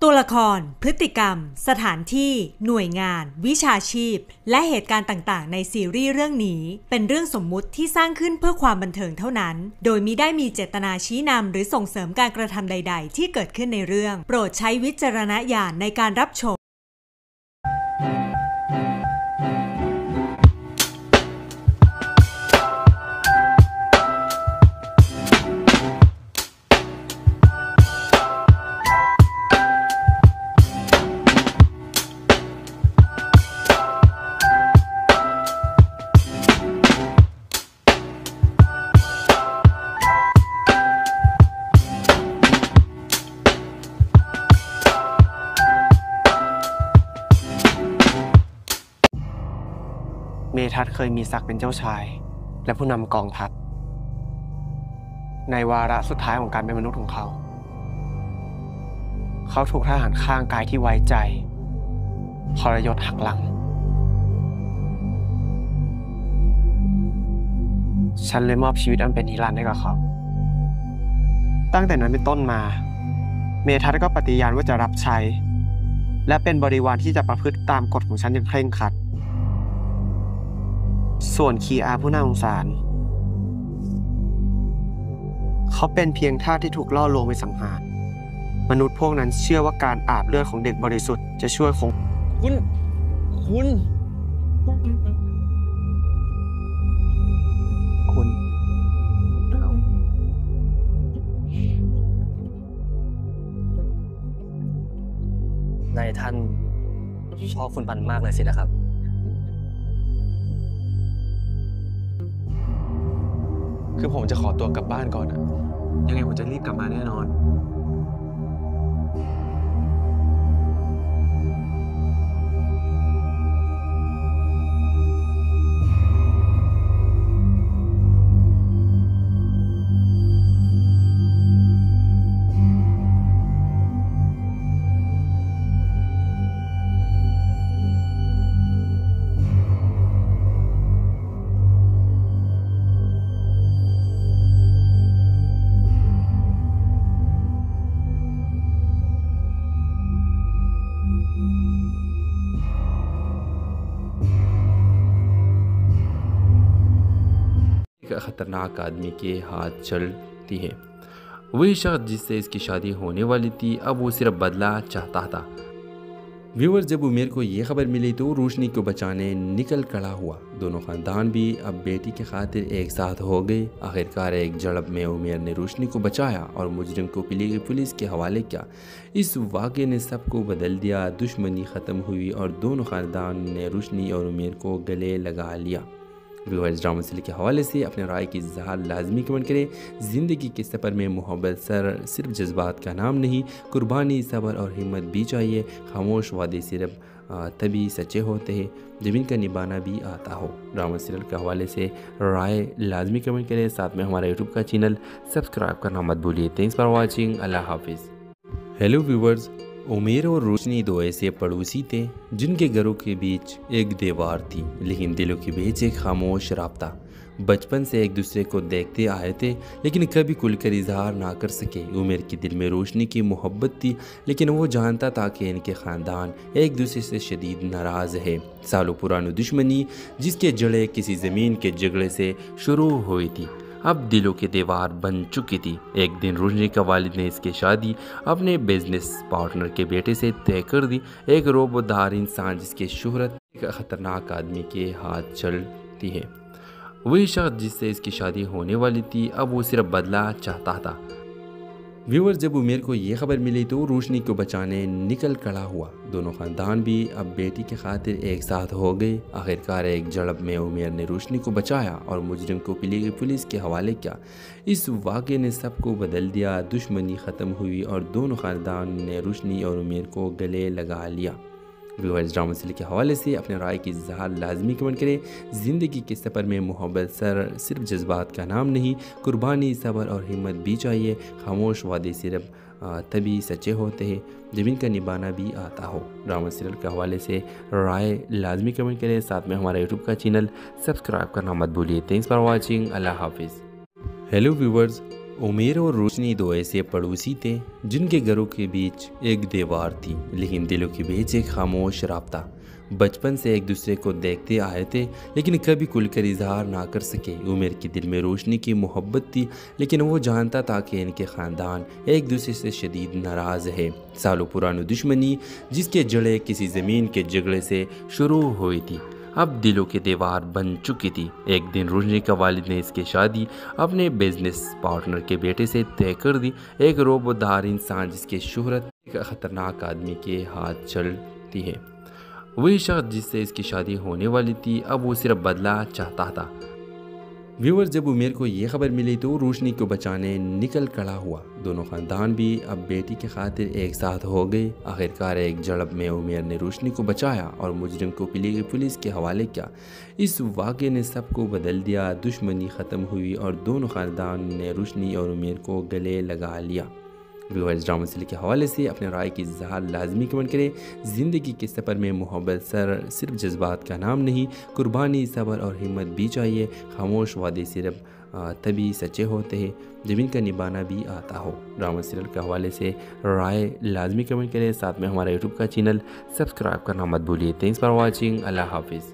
ตัวละครพฤติกรรมสถานที่หน่วยงานวิชาชีพและเหตุการณ์ต่างๆในซีรีส์เรื่องนี้เป็นเรื่องสมมุติที่สร้างขึ้นเพื่อความบันเทิงเท่านั้นโดยมิได้มีเจตนาชี้นำหรือส่งเสริมการกระทำใดๆที่เกิดขึ้นในเรื่องโปรดใช้วิจารณญาณในการรับชมเมทัศน์เคยมีศักดิ์เป็นเจ้าชายและผู้นำกองทัพในวาระสุดท้ายของการเป็นมนุษย์ของเขาถูกทหารข้างกายที่ไว้ใจทรยศหักหลังฉันเลยมอบชีวิตอันเป็นนิรันดร์ให้กับเขาตั้งแต่นั้นเป็นต้นมาเมทัศน์ก็ปฏิญาณว่าจะรับใช้และเป็นบริวารที่จะประพฤติตามกฎของฉันอย่างเคร่งครัดส่วนคีอาผู้น่าสงสารเขาเป็นเพียงทาสที่ถูกล่อลวงไปสังหารมนุษย์พวกนั้นเชื่อว่าการอาบเลือดของเด็กบริสุทธิ์จะช่วยคงคุณนายท่านชอบคุณปันมากเลยสินะครับคือผมจะขอตัวกลับบ้านก่อนอะยังไงผมจะรีบกลับมาแน่นอน खतरनाक आदमी के हाथ चलती है। वही शख्स जिससे इसकी शादी होने वाली थी अब वो सिर्फ बदला चाहता था। व्यूअर जब उमेर को ये खबर मिली तो रोशनी को बचाने निकल खड़ा हुआ। दोनों ख़ानदान भी अब बेटी के खातिर एक साथ हो गए। आखिरकार एक झड़प में उमेर ने रोशनी को बचाया और मुजरिम को पुलिस के हवाले किया। इस वाक़े ने सबको बदल दिया। दुश्मनी ख़त्म हुई और दोनों ख़ानदान ने रोशनी और उमेर को गले लगा लिया। व्यूअर्स ड्रामा सीरियल के हवाले से अपने राय की इज़हार लाजमी कमेंट करें। ज़िंदगी के सफ़र में मोहब्बत सिर्फ जज्बात का नाम नहीं, कुर्बानी सब्र और हिम्मत भी चाहिए। खामोश वादे सिर्फ तभी सच्चे होते हैं जब इनका निभाना भी आता हो। ड्रामा सीरियल के हवाले से राय लाजमी कमेंट करें। साथ में हमारा यूट्यूब का चैनल सब्सक्राइब करना मत भूलिए। Thanks for watching. अल्लाह हाफिज़। हेलो व्यूअर्स, उमेर और रोशनी दो ऐसे पड़ोसी थे जिनके घरों के बीच एक दीवार थी लेकिन दिलों के बीच एक खामोश राब्ता। बचपन से एक दूसरे को देखते आए थे लेकिन कभी खुलकर इजहार ना कर सके। उमेर के दिल में रोशनी की मोहब्बत थी लेकिन वो जानता था कि इनके ख़ानदान एक दूसरे से शदीद नाराज़ है। सालों पुरानी दुश्मनी जिसके जड़ें किसी ज़मीन के झगड़े से शुरू हुई थी अब दिलों की दीवार बन चुकी थी। एक दिन रोशनी का वालिद ने इसकी शादी अपने बिजनेस पार्टनर के बेटे से तय कर दी। एक रोबोदार इंसान जिसकी शोहरत एक ख़तरनाक आदमी के हाथ चलती है। वही शख्स जिससे इसकी शादी होने वाली थी अब वो सिर्फ बदला चाहता था। व्यूअर जब उमेर को ये खबर मिली तो रोशनी को बचाने निकल खड़ा हुआ। दोनों ख़ानदान भी अब बेटी के खातिर एक साथ हो गए। आखिरकार एक झड़प में उमेर ने रोशनी को बचाया और मुजरिम को पुलिस के हवाले किया। इस वाक़े ने सबको बदल दिया। दुश्मनी ख़त्म हुई और दोनों ख़ानदान ने रोशनी और उमेर को गले लगा लिया। व्यूअर्स ड्रामा सीरियल के हवाले से अपने राय की इज़हार लाजमी कमेंट करें। ज़िंदगी के सफ़र में मोहब्बत सिर्फ जज्बात का नाम नहीं, कुर्बानी सब्र और हिम्मत भी चाहिए। खामोश वादे सिर्फ तभी सच्चे होते हैं जब इनका निभाना भी आता हो। ड्रामा सीरियल के हवाले से राय लाजमी कमेंट करें। साथ में हमारा यूट्यूब का चैनल सब्सक्राइब करना मत भूलिए। Thanks for watching. अल्लाह हाफिज़। हेलो व्यूअर्स, उमेर और रोशनी दो ऐसे पड़ोसी थे जिनके घरों के बीच एक दीवार थी, लेकिन दिलों के बीच एक खामोश राब्ता। बचपन से एक दूसरे को देखते आए थे, लेकिन कभी खुलकर इजहार ना कर सके। उमेर के दिल में रोशनी की मोहब्बत थी, लेकिन वो जानता था कि इनके ख़ानदान एक दूसरे से शदीद नाराज़ है। सालों पुरानी दुश्मनी जिसके जड़ें किसी ज़मीन के झगड़े से शुरू हुई थी, अब दिलों की दीवार बन चुकी थी। एक दिन रोशनी का वालिद ने इसकी शादी अपने बिजनेस पार्टनर के बेटे से तय कर दी, एक रोबोदार इंसान जिसकी शोहरत एक ख़तरनाक आदमी के हाथ चलती है। वही शख्स जिससे इसकी शादी होने वाली थी, अब वो सिर्फ बदला चाहता था। व्यूअर्स, जब उमेर को ये खबर मिली तो रोशनी को बचाने निकल खड़ा हुआ। दोनों ख़ानदान भी अब बेटी की खातिर एक साथ हो गए। आखिरकार एक झड़प में उमेर ने रोशनी को बचाया और मुजरिम को पुलिस के हवाले किया। इस वाक़े ने सबको बदल दिया। दुश्मनी ख़त्म हुई और दोनों ख़ानदान ने रोशनी और उमेर को गले लगा लिया। व्यूअर्स, ड्रामा सीरियल के हवाले से अपने राय की इज़हार लाजमी कमेंट करें। ज़िंदगी के सफ़र में मोहब्बत सिर्फ जज्बात का नाम नहीं, कुर्बानी, सब्र और हिम्मत भी चाहिए। खामोश वादे सिर्फ तभी सच्चे होते हैं जब इनका निभाना भी आता हो। ड्रामा सीरियल के हवाले से राय लाजमी कमेंट करें। साथ में हमारा यूट्यूब का चैनल सब्सक्राइब करना मत भूलिए। Thanks for watching. अल्लाह हाफिज़।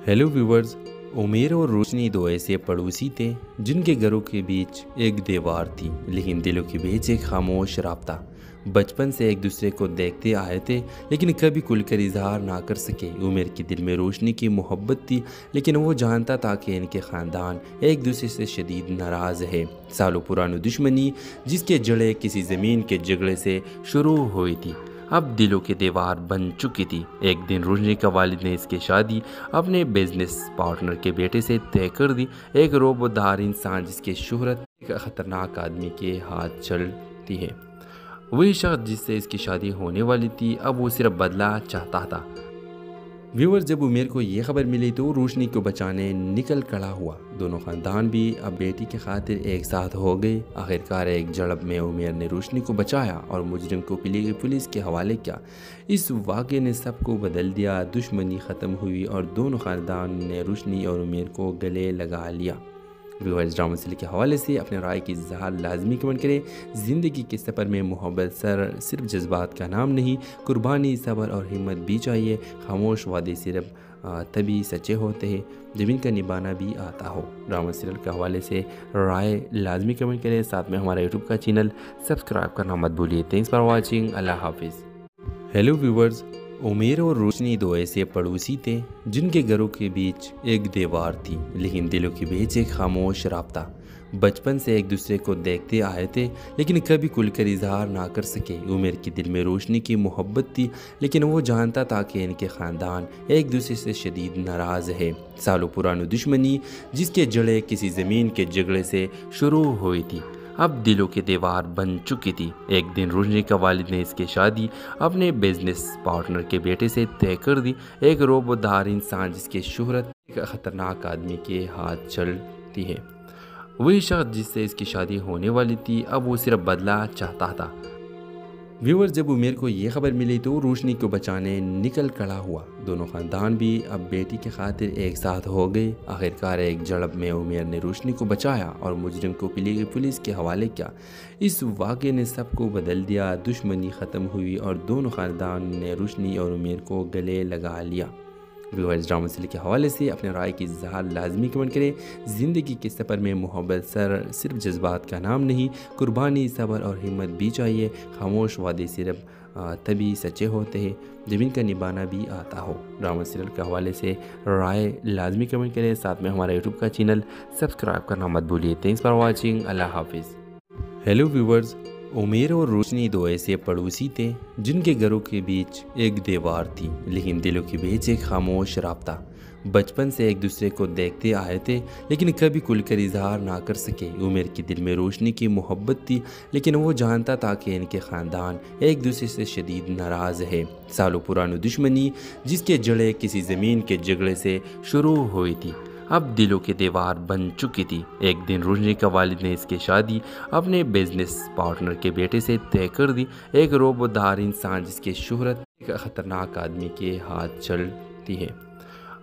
हेलो व्यूअर्स, उमेर और रोशनी दो ऐसे पड़ोसी थे जिनके घरों के बीच एक दीवार थी, लेकिन दिलों के बीच एक खामोश राब्ता। बचपन से एक दूसरे को देखते आए थे, लेकिन कभी खुलकर इजहार ना कर सके। उमेर के दिल में रोशनी की मोहब्बत थी, लेकिन वो जानता था कि इनके ख़ानदान एक दूसरे से शदीद नाराज़ है। सालों पुरानी दुश्मनी जिसके जड़ें किसी ज़मीन के झगड़े से शुरू हुई थी, अब दिलों की दीवार बन चुकी थी। एक दिन रोशनी का वालिद ने इसकी शादी अपने बिजनेस पार्टनर के बेटे से तय कर दी, एक रोबोदार इंसान जिसकी शोहरत एक ख़तरनाक आदमी के हाथ चलती है। वही शख्स जिससे इसकी शादी होने वाली थी, अब वो सिर्फ बदला चाहता था। व्यूअर्स, जब उमेर को ये खबर मिली तो रोशनी को बचाने निकल खड़ा हुआ। दोनों ख़ानदान भी अब बेटी की खातिर एक साथ हो गए। आखिरकार एक झड़प में उमेर ने रोशनी को बचाया और मुजरिम को पुलिस के हवाले किया। इस वाक़े ने सबको बदल दिया। दुश्मनी ख़त्म हुई और दोनों ख़ानदान ने रोशनी और उमेर को गले लगा लिया। व्यूअर्स, ड्रामा सीरियल के हवाले से अपने राय की इज़हार लाजमी कमेंट करें। ज़िंदगी के सफ़र में मोहब्बत सिर्फ जज्बात का नाम नहीं, कुर्बानी, सब्र और हिम्मत भी चाहिए। खामोश वादे सिर्फ तभी सच्चे होते हैं जब इनका निभाना भी आता हो। ड्रामा सीरियल के हवाले से राय लाजमी कमेंट करें। साथ में हमारा यूट्यूब का चैनल सब्सक्राइब करना मत भूलिए। Thanks for watching. अल्लाह हाफिज़। हेलो व्यूअर्स, उमेर और रोशनी दो ऐसे पड़ोसी थे जिनके घरों के बीच एक दीवार थी, लेकिन दिलों के बीच एक खामोश राब्ता। बचपन से एक दूसरे को देखते आए थे, लेकिन कभी खुलकर इजहार ना कर सके। उमेर के दिल में रोशनी की मोहब्बत थी, लेकिन वो जानता था कि इनके ख़ानदान एक दूसरे से शदीद नाराज़ है। सालों पुरानी दुश्मनी जिसके जड़ें किसी ज़मीन के झगड़े से शुरू हुई थी, अब दिलों की दीवार बन चुकी थी। एक दिन रोशनी का वालिद ने इसकी शादी अपने बिजनेस पार्टनर के बेटे से तय कर दी, एक रोबोदार इंसान जिसकी शोहरत एक ख़तरनाक आदमी के हाथ चलती है। वही शख्स जिससे इसकी शादी होने वाली थी, अब वो सिर्फ बदला चाहता था। व्यूअर्स, जब उमेर को ये खबर मिली तो रोशनी को बचाने निकल खड़ा हुआ। दोनों ख़ानदान भी अब बेटी की खातिर एक साथ हो गए। आखिरकार एक झड़प में उमेर ने रोशनी को बचाया और मुजरिम को पुलिस के हवाले किया। इस वाक़े ने सबको बदल दिया। दुश्मनी ख़त्म हुई और दोनों ख़ानदान ने रोशनी और उमेर को गले लगा लिया। व्यूअर्स, ड्रामा सीरियल के हवाले से अपने राय की इज़हार लाजमी कमेंट करें। ज़िंदगी के सफ़र में मोहब्बत सिर्फ जज्बात का नाम नहीं, कुर्बानी, सब्र और हिम्मत भी चाहिए। खामोश वादे सिर्फ तभी सच्चे होते हैं जब इनका निभाना भी आता हो। ड्रामा सीरियल के हवाले से राय लाजमी कमेंट करें। साथ में हमारा यूट्यूब का चैनल सब्सक्राइब करना मत भूलिए। Thanks for watching. अल्लाह हाफिज़। हेलो व्यूअर्स, उमेर और रोशनी दो ऐसे पड़ोसी थे जिनके घरों के बीच एक दीवार थी, लेकिन दिलों के बीच एक खामोश राब्ता। बचपन से एक दूसरे को देखते आए थे, लेकिन कभी खुलकर इजहार ना कर सके। उमेर के दिल में रोशनी की मोहब्बत थी, लेकिन वो जानता था कि इनके ख़ानदान एक दूसरे से शदीद नाराज़ है। सालों पुरानी दुश्मनी जिसके जड़ें किसी ज़मीन के झगड़े से शुरू हुई थी, अब दिलों की दीवार बन चुकी थी। एक दिन रोशनी का वालिद ने इसकी शादी अपने बिजनेस पार्टनर के बेटे से तय कर दी, एक रोबोदार इंसान जिसकी शोहरत एक ख़तरनाक आदमी के हाथ चलती है।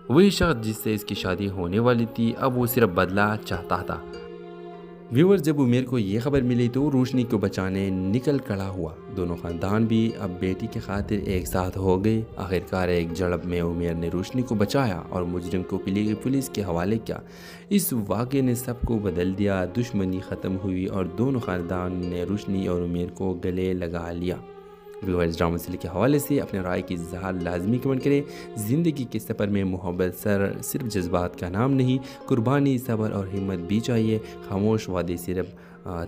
वही शख्स जिससे इसकी शादी होने वाली थी, अब वो सिर्फ बदला चाहता था। व्यूअर जब उमेर को ये खबर मिली तो रोशनी को बचाने निकल खड़ा हुआ। दोनों खानदान भी अब बेटी की खातिर एक साथ हो गए। आखिरकार एक झड़प में उमेर ने रोशनी को बचाया और मुजरिम को पुलिस के हवाले किया। इस वाक़े ने सबको बदल दिया, दुश्मनी ख़त्म हुई और दोनों खानदान ने रोशनी और उमेर को गले लगा लिया। व्यूअर्स, ड्रामा सीरियल के हवाले से अपने राय की इज़हार लाजमी कमेंट करें। ज़िंदगी के सफ़र में मोहब्बत सिर्फ जज्बात का नाम नहीं, कुर्बानी, सब्र और हिम्मत भी चाहिए। खामोश वादे सिर्फ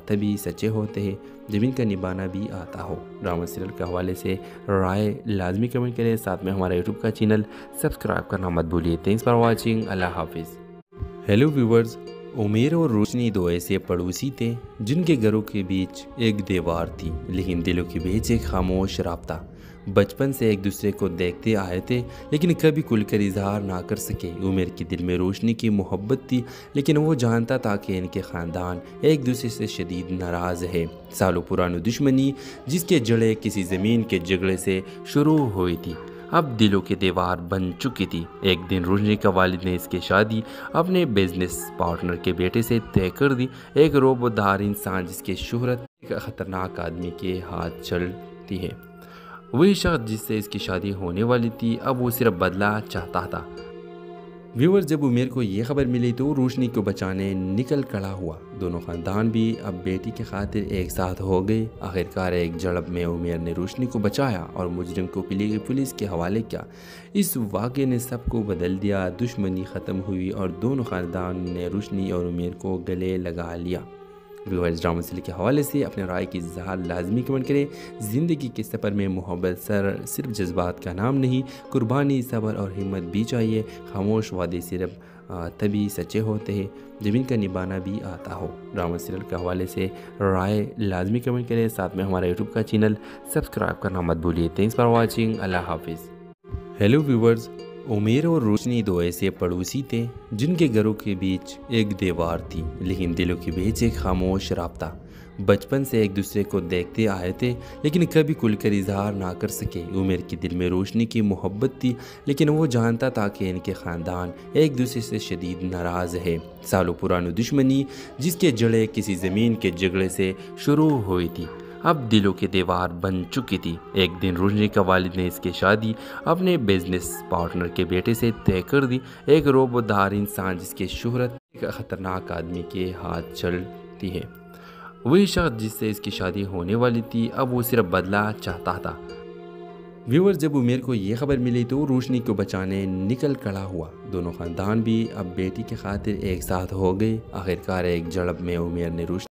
तभी सच्चे होते हैं जब इनका निभाना भी आता हो। ड्रामा सीरियल के हवाले से राय लाजमी कमेंट करें। साथ में हमारा यूट्यूब का चैनल सब्सक्राइब करना मत भूलिए। Thanks for watching. अल्लाह हाफिज़। हेलो व्यूअर्स, उमेर और रोशनी दो ऐसे पड़ोसी थे जिनके घरों के बीच एक दीवार थी, लेकिन दिलों के बीच एक खामोश राब्ता। बचपन से एक दूसरे को देखते आए थे, लेकिन कभी खुलकर इजहार ना कर सके। उमेर के दिल में रोशनी की मोहब्बत थी, लेकिन वो जानता था कि इनके ख़ानदान एक दूसरे से शदीद नाराज़ है। सालों पुरानी दुश्मनी जिसके जड़ें किसी ज़मीन के झगड़े से शुरू हुई थी, अब दिलों की दीवार बन चुकी थी। एक दिन रोशनी का वालिद ने इसकी शादी अपने बिजनेस पार्टनर के बेटे से तय कर दी। एक रोबोदार इंसान जिसकी शोहरत एक ख़तरनाक आदमी के हाथ चलती है। वही शख्स जिससे इसकी शादी होने वाली थी, अब वो सिर्फ बदला चाहता था। व्यूअर, जब उमेर को ये खबर मिली तो रोशनी को बचाने निकल खड़ा हुआ। दोनों खानदान भी अब बेटी की खातिर एक साथ हो गए। आखिरकार एक झड़प में उमेर ने रोशनी को बचाया और मुजरिम को पुलिस के हवाले किया। इस वाक़े ने सबको बदल दिया, दुश्मनी ख़त्म हुई और दोनों खानदान ने रोशनी और उमेर को गले लगा लिया। व्यूअर्स, ड्रामा सीरियल के हवाले से अपने राय की इज़हार लाजमी कमेंट करें। ज़िंदगी के सफ़र में मोहब्बत सिर्फ जज्बात का नाम नहीं, कुर्बानी, सब्र और हिम्मत भी चाहिए। खामोश वादे सिर्फ तभी सच्चे होते हैं जब इनका निभाना भी आता हो। ड्रामा सीरियल के हवाले से राय लाजमी कमेंट करें। साथ में हमारा यूट्यूब का चैनल सब्सक्राइब करना मत भूलिए। Thanks for watching. अल्लाह हाफिज़। हेलो व्यूअर्स, उमेर और रोशनी दो ऐसे पड़ोसी थे जिनके घरों के बीच एक दीवार थी, लेकिन दिलों के बीच एक खामोश राब्ता। बचपन से एक दूसरे को देखते आए थे, लेकिन कभी खुलकर इजहार ना कर सके। उमेर के दिल में रोशनी की मोहब्बत थी, लेकिन वो जानता था कि इनके ख़ानदान एक दूसरे से शदीद नाराज़ है। सालों पुरानी दुश्मनी जिसके जड़ें किसी ज़मीन के झगड़े से शुरू हुई थी, अब दिलों की दीवार बन चुकी थी। एक दिन रोशनी का वालिद ने इसकी शादी अपने बिजनेस पार्टनर के बेटे से तय कर दी। एक रोबोदार इंसान जिसकी शोहरत एक ख़तरनाक आदमी के हाथ चलती है। वही शख्स जिससे इसकी शादी होने वाली थी, अब वो सिर्फ बदला चाहता था। व्यूअर, जब उमेर को ये खबर मिली तो रोशनी को बचाने निकल खड़ा हुआ। दोनों खानदान भी अब बेटी की खातिर एक साथ हो गए। आखिरकार एक झड़प में उमेर ने रोशनी